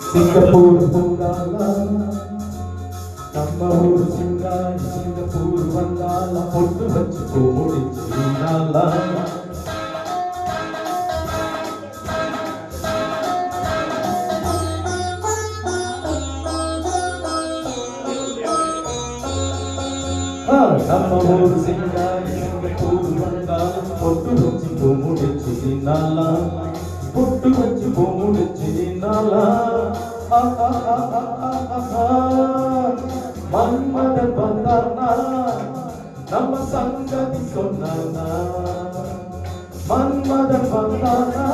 Singapore போகாதா நம்ம ஊர் சிங்காரி சிங்கப்பூர் வந்தால பொட்டு வச்சு போடிச்சுனாலா நம்ம ஊர் சிங்காரி சிங்கப்பூர் வந்தால பொட்டு வச்சு போடிச்சுனாலா பொட்டு வச்சு போடிச்சுனாலா மன்மதன் வந்தானா நம்ம சங்கதி சொன்னானா மன்மதன் வந்தானா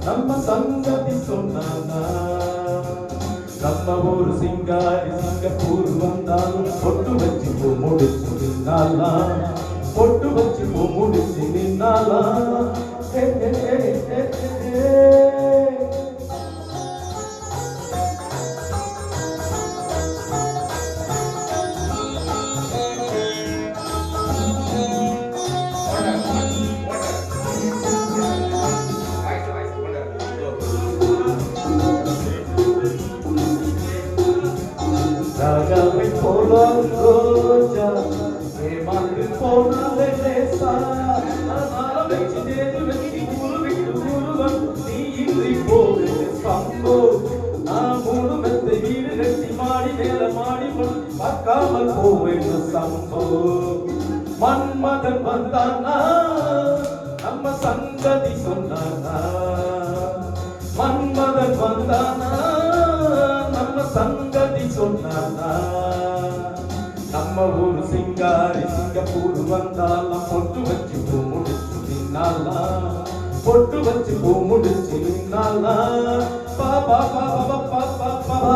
நம்ம சங்கதி சொன்னானா நம்ம ஊர் சிங்காரி சிங்கப்பூர் வந்தாலும் பொட்டு வச்சு முடிச்சு நின்னாலா பொட்டு வச்சு முடிச்சு நின்னாலா ராகாவை போல ரோஜா ஏமாந்து போனாலே லேசா வெச்சு தேடு வெச்சு ஊரு விட்டு ஊருவன் நீ இன்றி போவது சம்போ நான் மூணு மெத்தை வீடு கட்டி மாடி மேல மாடி பார்க்காமல் போவேன் சம்போ மன்மதன் வந்தானா நம்ம சங்கதி சொன்னானா மன்மதன் வந்தானா நம்ம சங்கதி சொன்னானா நம்ம ஊர் சிங்காரி சிங்கப்பூர் வந்தாலாம் பொட்டு வச்சு பூ முடிச்சு நின்னாலா பொட்டு வச்சு பூ முடிச்சு நின்னாலா பா பா பா பா பா பா பா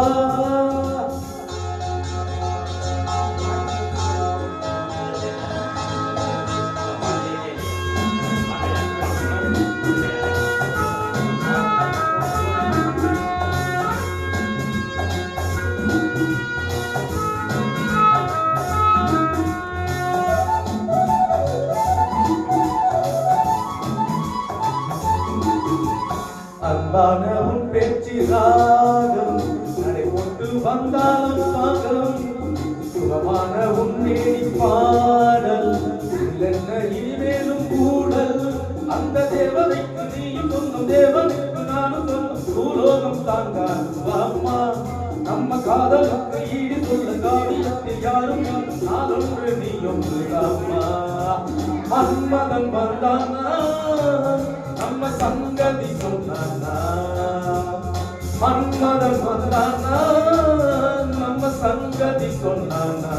அன்பான உன் பேச்சு ராகம் நடை கொண்டு வந்தாலும் பாகம் சுகமான உன் நேடி பாடல் இல்லென்ன இனிமேலும் கூடல் அந்த தேவதைக்கு நீயும் சொன்னும் தேவனுக்கு நானும் சொன்னும் பூலோகம் தாங்காமா நம்ம காதலுக்கு ஈடு சொல்ல காவியத்தில் யாரும் நாளொன்று நீ ஒன்று ராமா மன்மதன் வந்தானா நம்ம சங்கதி சொன்னானா மன்மதன் வந்தானா நம்ம சங்கதி சொன்னானா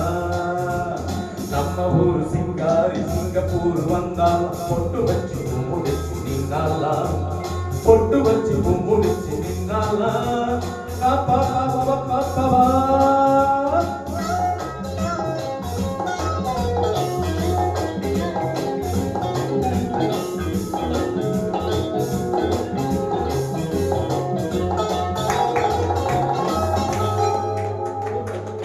நம்ம ஊர் சிங்காரி சிங்கப்பூர் வந்தால் பொட்டு வச்சு முடிச்சு நின்னாலா பொட்டு வச்சு முடிச்சு நின்னாலா